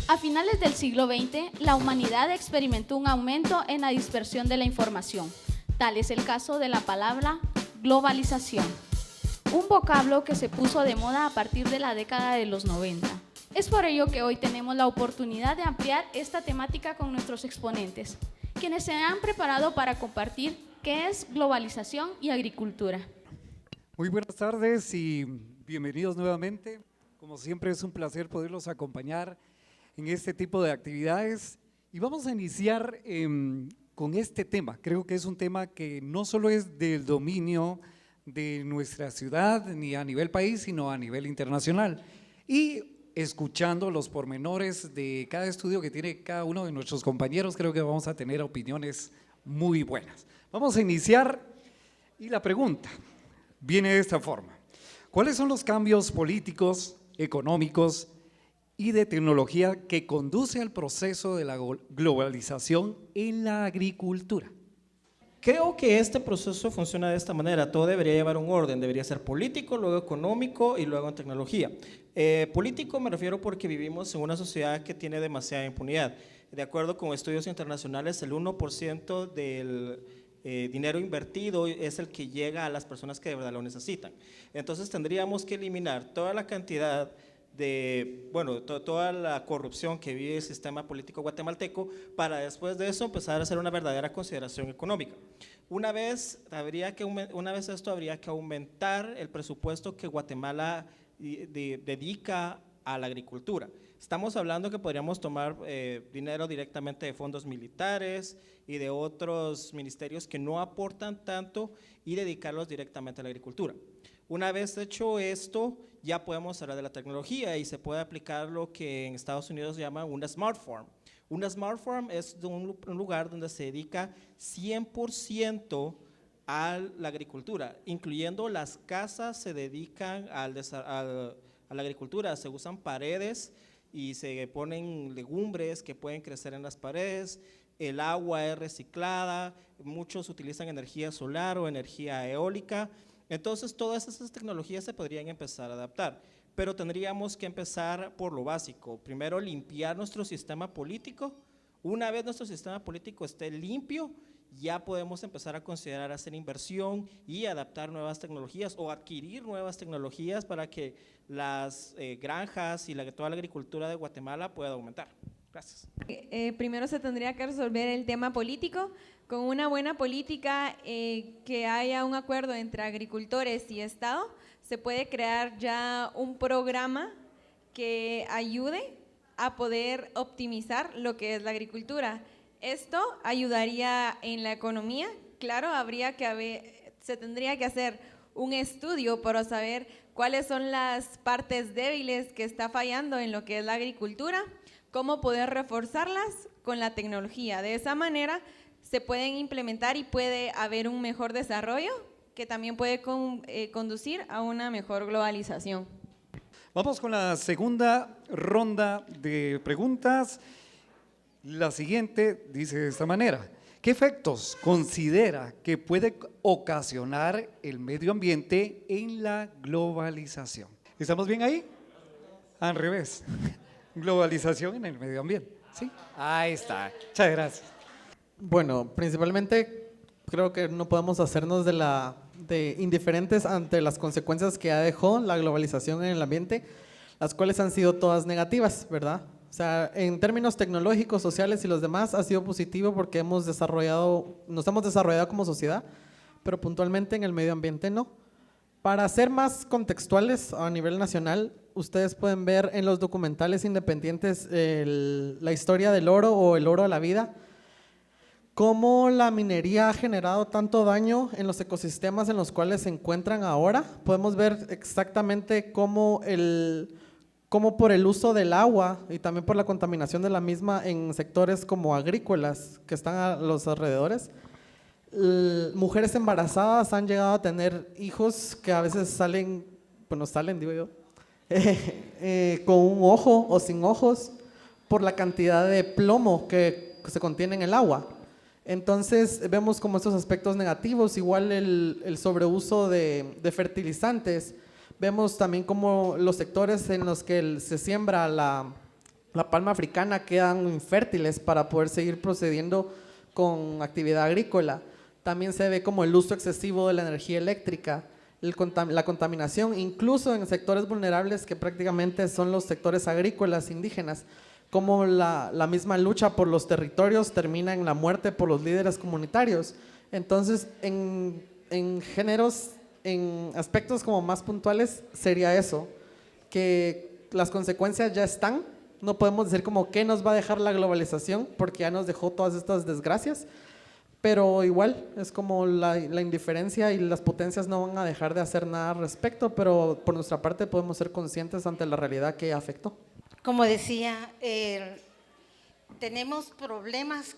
A finales del siglo XX, la humanidad experimentó un aumento en la dispersión de la información. Tal es el caso de la palabra globalización, un vocablo que se puso de moda a partir de la década de los 90. Es por ello que hoy tenemos la oportunidad de ampliar esta temática con nuestros exponentes, quienes se han preparado para compartir qué es globalización y agricultura. Muy buenas tardes y bienvenidos nuevamente. Como siempre es un placer poderlos acompañar en este tipo de actividades y vamos a iniciar con este tema. Creo que es un tema que no solo es del dominio de nuestra ciudad ni a nivel país, sino a nivel internacional. Y escuchando los pormenores de cada estudio que tiene cada uno de nuestros compañeros, creo que vamos a tener opiniones muy buenas. Vamos a iniciar y la pregunta viene de esta forma: ¿cuáles son los cambios políticos, económicos y de tecnología que conduce al proceso de la globalización en la agricultura? Creo que este proceso funciona de esta manera. Todo debería llevar un orden, debería ser político, luego económico y luego en tecnología. Político me refiero porque vivimos en una sociedad que tiene demasiada impunidad. De acuerdo con estudios internacionales, el 1% del dinero invertido es el que llega a las personas que de verdad lo necesitan. Entonces tendríamos que eliminar toda la cantidad de, toda la corrupción que vive el sistema político guatemalteco para después de eso empezar a hacer una verdadera consideración económica. Una vez esto habría que aumentar el presupuesto que Guatemala dedica a la agricultura. Estamos hablando que podríamos tomar dinero directamente de fondos militares y de otros ministerios que no aportan tanto y dedicarlos directamente a la agricultura. Una vez hecho esto, ya podemos hablar de la tecnología y se puede aplicar lo que en Estados Unidos se llama una Smart Farm. Una Smart Farm es un lugar donde se dedica 100% a la agricultura, incluyendo las casas se dedican a la agricultura, se usan paredes y se ponen legumbres que pueden crecer en las paredes, el agua es reciclada, muchos utilizan energía solar o energía eólica. Entonces, todas esas tecnologías se podrían empezar a adaptar, pero tendríamos que empezar por lo básico. Primero, limpiar nuestro sistema político. Una vez nuestro sistema político esté limpio, ya podemos empezar a considerar hacer inversión y adaptar nuevas tecnologías o adquirir nuevas tecnologías para que las granjas y toda la agricultura de Guatemala pueda aumentar. Gracias. Primero se tendría que resolver el tema político. Con una buena política, que haya un acuerdo entre agricultores y Estado, se puede crear ya un programa que ayude a poder optimizar lo que es la agricultura. Esto ayudaría en la economía. Claro, se tendría que hacer un estudio para saber cuáles son las partes débiles que está fallando en lo que es la agricultura, cómo poder reforzarlas con la tecnología. De esa manera se pueden implementar y puede haber un mejor desarrollo que también puede conducir a una mejor globalización. Vamos con la segunda ronda de preguntas. La siguiente dice de esta manera: ¿qué efectos considera que puede ocasionar el medio ambiente en la globalización? ¿Estamos bien ahí? Al revés. Globalización en el medio ambiente. ¿Sí? Ahí está. Muchas gracias. Bueno, principalmente creo que no podemos hacernos de indiferentes ante las consecuencias que ha dejado la globalización en el ambiente, las cuales han sido todas negativas, ¿verdad? O sea, en términos tecnológicos, sociales y los demás ha sido positivo porque nos hemos desarrollado como sociedad, pero puntualmente en el medio ambiente no. Para ser más contextuales a nivel nacional, ustedes pueden ver en los documentales independientes la historia del oro o el oro a la vida, cómo la minería ha generado tanto daño en los ecosistemas en los cuales se encuentran ahora. Podemos ver exactamente cómo por el uso del agua y también por la contaminación de la misma en sectores como agrícolas que están a los alrededores, mujeres embarazadas han llegado a tener hijos que a veces salen, digo yo, con un ojo o sin ojos por la cantidad de plomo que se contiene en el agua. Entonces vemos como estos aspectos negativos, igual el sobreuso de fertilizantes. Vemos también como los sectores en los que se siembra la palma africana quedan infértiles para poder seguir procediendo con actividad agrícola. También se ve como el uso excesivo de la energía eléctrica, la contaminación, incluso en sectores vulnerables que prácticamente son los sectores agrícolas indígenas, como la misma lucha por los territorios termina en la muerte por los líderes comunitarios. Entonces, en géneros, en aspectos como más puntuales, sería eso, que las consecuencias ya están, no podemos decir como qué nos va a dejar la globalización, porque ya nos dejó todas estas desgracias, pero igual es como la indiferencia y las potencias no van a dejar de hacer nada al respecto, pero por nuestra parte podemos ser conscientes ante la realidad que afectó. Como decía, tenemos problemas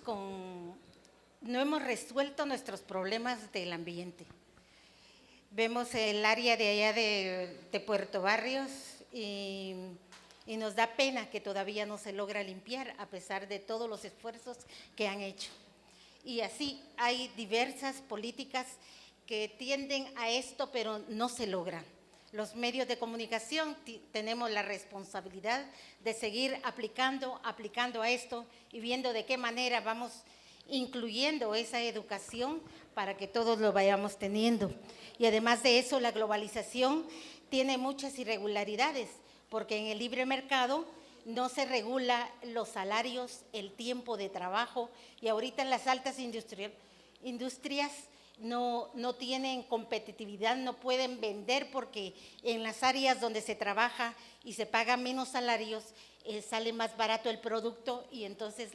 no hemos resuelto nuestros problemas del ambiente. Vemos el área de allá de Puerto Barrios y nos da pena que todavía no se logra limpiar a pesar de todos los esfuerzos que han hecho. Y así hay diversas políticas que tienden a esto, pero no se logran. Los medios de comunicación tenemos la responsabilidad de seguir aplicando a esto y viendo de qué manera vamos incluyendo esa educación para que todos lo vayamos teniendo. Y además de eso, la globalización tiene muchas irregularidades, porque en el libre mercado no se regula los salarios, el tiempo de trabajo, y ahorita en las altas industrias no tienen competitividad, no pueden vender porque en las áreas donde se trabaja y se pagan menos salarios, sale más barato el producto y entonces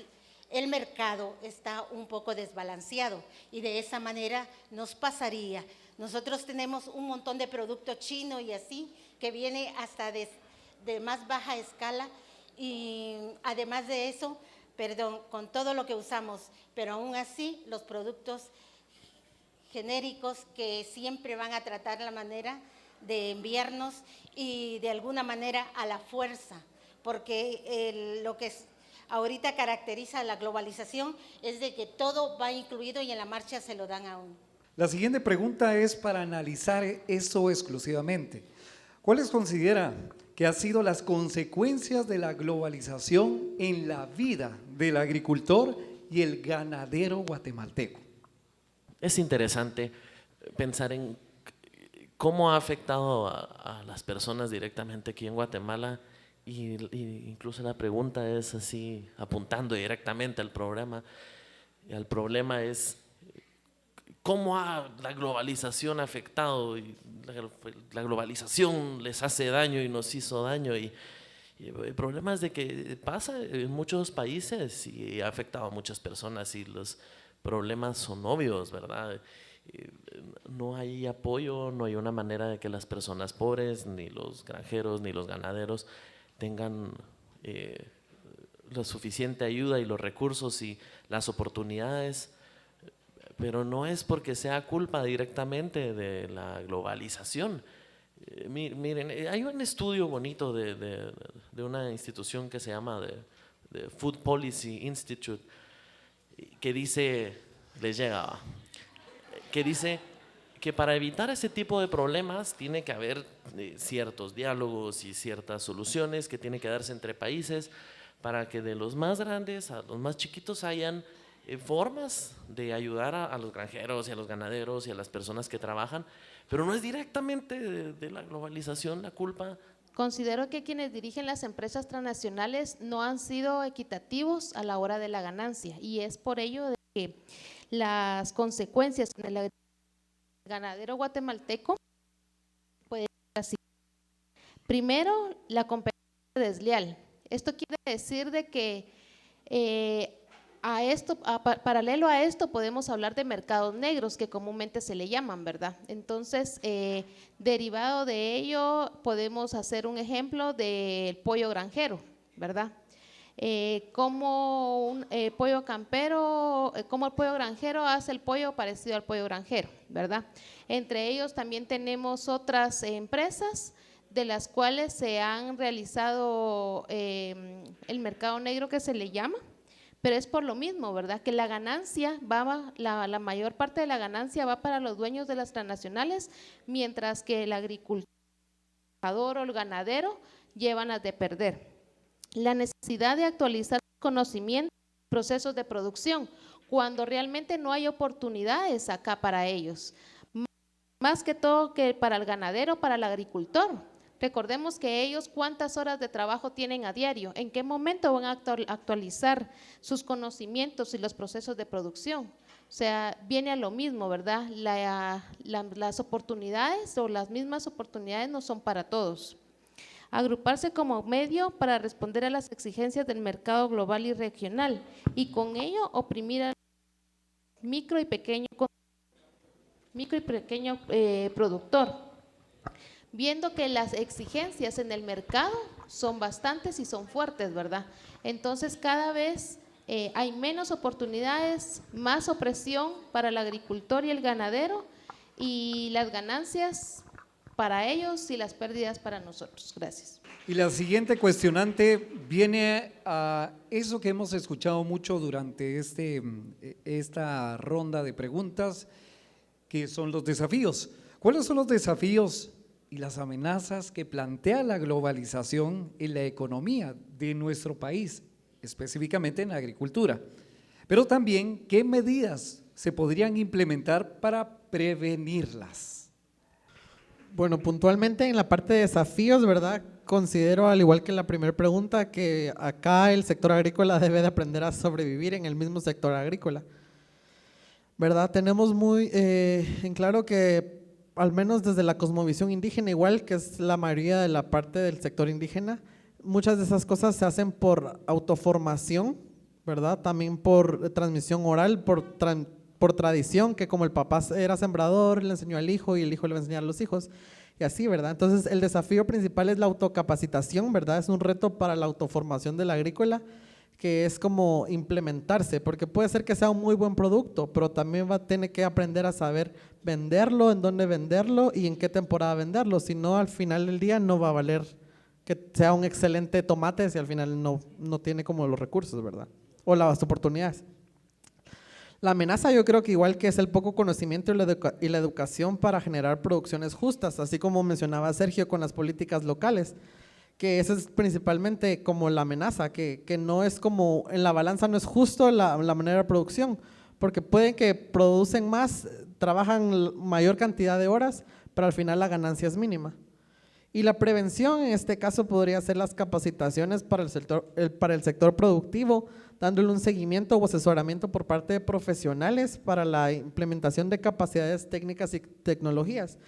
el mercado está un poco desbalanceado y de esa manera nos pasaría. Nosotros tenemos un montón de producto chino y así que viene hasta de más baja escala y además de eso, con todo lo que usamos, pero aún así los productos genéricos que siempre van a tratar la manera de enviarnos y de alguna manera a la fuerza, porque lo que ahorita caracteriza la globalización es de que todo va incluido y en la marcha se lo dan a uno. La siguiente pregunta es para analizar eso exclusivamente. ¿Cuáles considera que han sido las consecuencias de la globalización en la vida del agricultor y el ganadero guatemalteco? Es interesante pensar en cómo ha afectado a las personas directamente aquí en Guatemala y incluso la pregunta es así, apuntando directamente al problema. Y al problema es cómo la globalización ha afectado. Y la globalización les hace daño y nos hizo daño. Y el problema es de que pasa en muchos países y ha afectado a muchas personas y los problemas son obvios, ¿verdad? No hay apoyo, no hay una manera de que las personas pobres, ni los granjeros, ni los ganaderos tengan la suficiente ayuda y los recursos y las oportunidades, pero no es porque sea culpa directamente de la globalización. Miren, hay un estudio bonito de una institución que se llama de Food Policy Institute, que dice, que dice que para evitar ese tipo de problemas tiene que haber ciertos diálogos y ciertas soluciones que tienen que darse entre países para que de los más grandes a los más chiquitos hayan formas de ayudar a los granjeros y a los ganaderos y a las personas que trabajan, pero no es directamente de la globalización la culpa. Considero que quienes dirigen las empresas transnacionales no han sido equitativos a la hora de la ganancia y es por ello de que las consecuencias en el ganadero guatemalteco puede ser así. Primero, la competencia desleal. Esto quiere decir de que paralelo a esto podemos hablar de mercados negros que comúnmente se le llaman, ¿verdad? Entonces, derivado de ello podemos hacer un ejemplo del pollo granjero, ¿verdad? Como el pollo granjero hace el pollo parecido al pollo granjero, ¿verdad? Entre ellos también tenemos otras empresas de las cuales se han realizado el mercado negro que se le llama, pero es por lo mismo, ¿verdad? Que la ganancia la mayor parte de la ganancia va para los dueños de las transnacionales, mientras que el agricultor o el ganadero llevan las de perder. la necesidad de actualizar conocimientos y procesos de producción, cuando realmente no hay oportunidades acá para ellos, más que todo que para el ganadero, para el agricultor. Recordemos que ellos cuántas horas de trabajo tienen a diario, en qué momento van a actualizar sus conocimientos y los procesos de producción. O sea, viene a lo mismo, ¿verdad? Las oportunidades o las mismas oportunidades no son para todos. Agruparse como medio para responder a las exigencias del mercado global y regional, y con ello oprimir al micro y pequeño productor, viendo que las exigencias en el mercado son bastantes y son fuertes, ¿verdad? Entonces cada vez hay menos oportunidades, más opresión para el agricultor y el ganadero, y las ganancias para ellos y las pérdidas para nosotros. Gracias. Y la siguiente cuestionante viene a eso que hemos escuchado mucho durante esta ronda de preguntas, que son los desafíos. ¿Cuáles son los desafíos y las amenazas que plantea la globalización en la economía de nuestro país, específicamente en la agricultura? Pero también, ¿qué medidas se podrían implementar para prevenirlas? Bueno, puntualmente en la parte de desafíos, ¿verdad? Considero, al igual que en la primera pregunta, que acá el sector agrícola debe de aprender a sobrevivir en el mismo sector agrícola, ¿verdad? Tenemos muy en claro que, al menos desde la cosmovisión indígena, igual que es la mayoría de la parte del sector indígena, muchas de esas cosas se hacen por autoformación, ¿verdad? También por transmisión oral, por tradición, que como el papá era sembrador, le enseñó al hijo y el hijo le va a enseñar a los hijos, y así, ¿verdad? Entonces el desafío principal es la autocapacitación, ¿verdad? Es un reto para la autoformación del agrícola, que es como implementarse, porque puede ser que sea un muy buen producto, pero también va a tener que aprender a saber venderlo, en dónde venderlo y en qué temporada venderlo, si no al final del día no va a valer que sea un excelente tomate si al final no tiene como los recursos, ¿verdad? O las oportunidades. La amenaza yo creo que igual que es el poco conocimiento y la educación para generar producciones justas, así como mencionaba Sergio con las políticas locales, que eso es principalmente como la amenaza, que no es como, en la balanza no es justo la manera de producción, porque pueden que producen más, trabajan mayor cantidad de horas, pero al final la ganancia es mínima. Y la prevención en este caso podría ser las capacitaciones para el sector productivo, dándole un seguimiento o asesoramiento por parte de profesionales para la implementación de capacidades técnicas y tecnologías.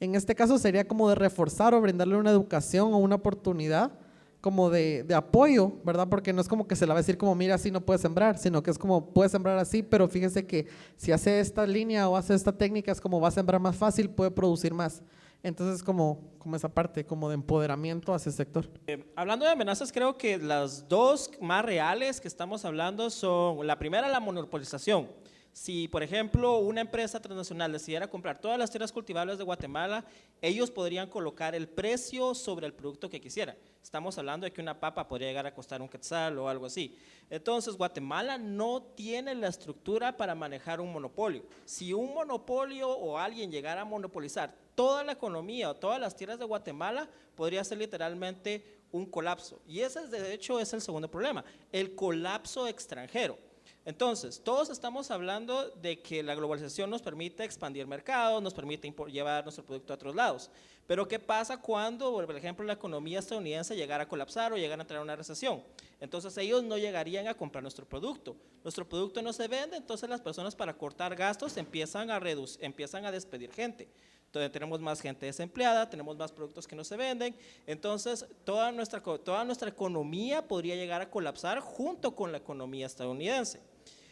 En este caso sería como de reforzar o brindarle una educación o una oportunidad como de apoyo, ¿verdad? Porque no es como que se la va a decir como mira así no puedes sembrar, sino que es como puedes sembrar así, pero fíjese que si hace esta línea o hace esta técnica es como va a sembrar más fácil, puede producir más. Entonces como esa parte como de empoderamiento hacia el sector. Hablando de amenazas, creo que las dos más reales que estamos hablando son, la primera, la monopolización. Si, por ejemplo, una empresa transnacional decidiera comprar todas las tierras cultivables de Guatemala, ellos podrían colocar el precio sobre el producto que quisieran. Estamos hablando de que una papa podría llegar a costar un quetzal o algo así. Entonces, Guatemala no tiene la estructura para manejar un monopolio. Si un monopolio o alguien llegara a monopolizar toda la economía o todas las tierras de Guatemala, podría ser literalmente un colapso. Y ese, de hecho, es el segundo problema, el colapso extranjero. Entonces, todos estamos hablando de que la globalización nos permite expandir mercados, nos permite llevar nuestro producto a otros lados. Pero ¿qué pasa cuando, por ejemplo, la economía estadounidense llegara a colapsar o llegara a entrar a una recesión? Entonces ellos no llegarían a comprar nuestro producto. Nuestro producto no se vende, entonces las personas para cortar gastos empiezan a despedir gente. Entonces tenemos más gente desempleada, tenemos más productos que no se venden, entonces toda nuestra economía podría llegar a colapsar junto con la economía estadounidense.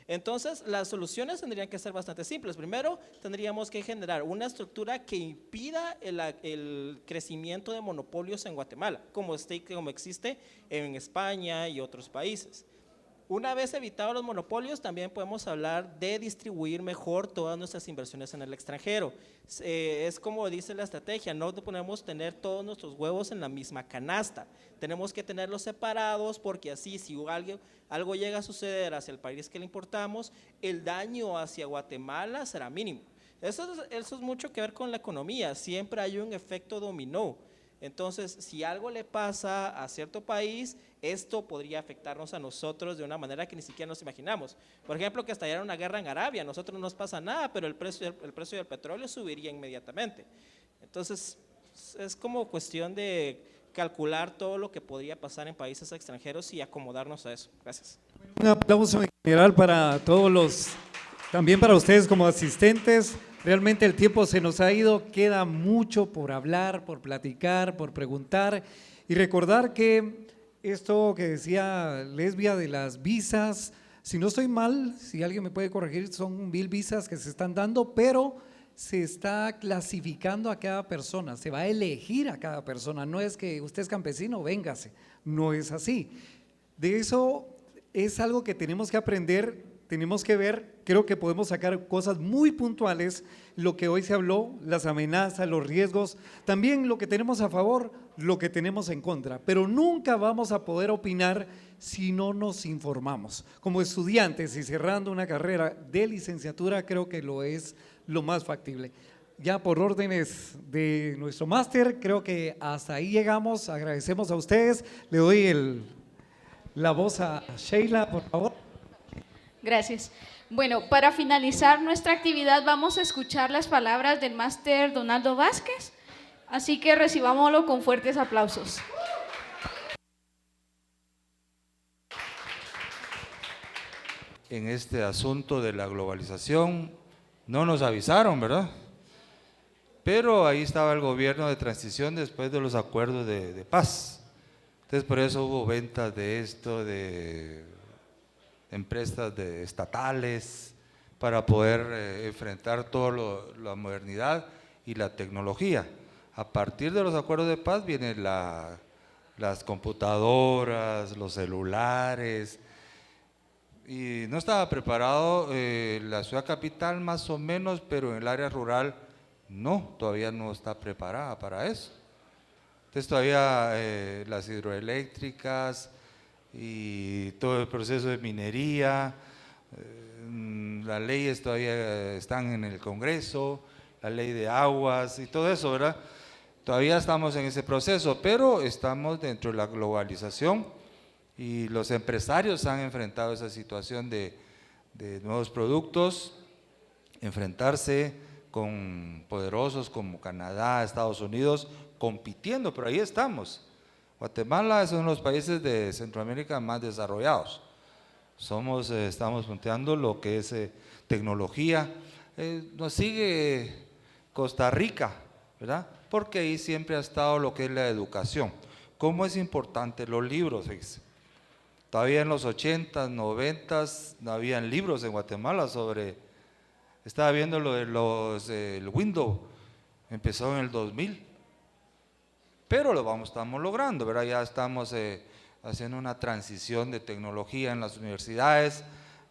Entonces las soluciones tendrían que ser bastante simples. Primero tendríamos que generar una estructura que impida el crecimiento de monopolios en Guatemala, como existe en España y otros países. Una vez evitados los monopolios, también podemos hablar de distribuir mejor todas nuestras inversiones en el extranjero. Es como dice la estrategia, no podemos tener todos nuestros huevos en la misma canasta. Tenemos que tenerlos separados porque así si algo llega a suceder hacia el país que le importamos, el daño hacia Guatemala será mínimo. Eso es mucho que ver con la economía, siempre hay un efecto dominó. Entonces, si algo le pasa a cierto país, esto podría afectarnos a nosotros de una manera que ni siquiera nos imaginamos. Por ejemplo, que estallara una guerra en Arabia, a nosotros no nos pasa nada, pero el precio del petróleo subiría inmediatamente. Entonces, es como cuestión de calcular todo lo que podría pasar en países extranjeros y acomodarnos a eso. Gracias. Un aplauso en general para todos los, también para ustedes como asistentes. Realmente el tiempo se nos ha ido, queda mucho por hablar, por platicar, por preguntar y recordar que esto que decía Lesbia de las visas, si no estoy mal, si alguien me puede corregir, son 1000 visas que se están dando, pero se está clasificando a cada persona, se va a elegir a cada persona, no es que usted es campesino, véngase, no es así. De eso es algo que tenemos que aprender. Tenemos que ver, creo que podemos sacar cosas muy puntuales, lo que hoy se habló, las amenazas, los riesgos, también lo que tenemos a favor, lo que tenemos en contra, pero nunca vamos a poder opinar si no nos informamos. Como estudiantes y cerrando una carrera de licenciatura, creo que lo es lo más factible. Ya por órdenes de nuestro máster, creo que hasta ahí llegamos, agradecemos a ustedes, le doy la voz a Sheila, por favor. Gracias. Bueno, para finalizar nuestra actividad vamos a escuchar las palabras del máster Donaldo Vázquez, así que recibámoslo con fuertes aplausos. En este asunto de la globalización no nos avisaron, ¿verdad? Pero ahí estaba el gobierno de transición después de los acuerdos de paz. Entonces por eso hubo ventas de esto, de empresas estatales, para poder enfrentar toda la modernidad y la tecnología. A partir de los acuerdos de paz vienen las computadoras, los celulares, y no estaba preparado la ciudad capital más o menos, pero en el área rural no, todavía no está preparada para eso. Entonces todavía las hidroeléctricas y todo el proceso de minería, las leyes todavía están en el Congreso, la ley de aguas y todo eso, ¿verdad? Todavía estamos en ese proceso, pero estamos dentro de la globalización y los empresarios han enfrentado esa situación de nuevos productos, enfrentarse con poderosos como Canadá, Estados Unidos, compitiendo, pero ahí estamos. Guatemala es uno de los países de Centroamérica más desarrollados. Estamos punteando lo que es tecnología. Nos sigue Costa Rica, ¿verdad? Porque ahí siempre ha estado lo que es la educación. ¿Cómo es importante los libros? Fíjese. Todavía en los 80s, 90s no habían libros en Guatemala sobre, estaba viendo lo de el Windows, empezó en el 2000. Pero estamos logrando, ¿verdad? Ya estamos haciendo una transición de tecnología en las universidades,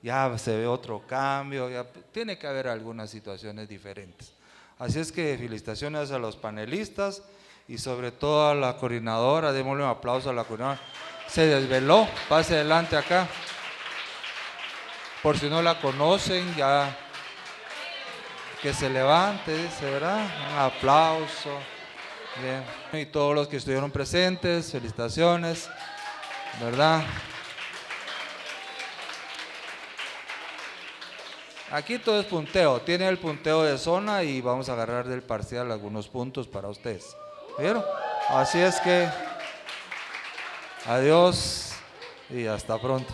ya se ve otro cambio, ya tiene que haber algunas situaciones diferentes. Así es que felicitaciones a los panelistas y sobre todo a la coordinadora, démosle un aplauso a la coordinadora. Se desveló, pase adelante acá. Por si no la conocen, ya que se levante, dice, ¿verdad? Un aplauso. Bien. Y todos los que estuvieron presentes, felicitaciones, ¿verdad? Aquí todo es punteo, tiene el punteo de zona y vamos a agarrar del parcial algunos puntos para ustedes. ¿Vieron? Así es que, adiós y hasta pronto.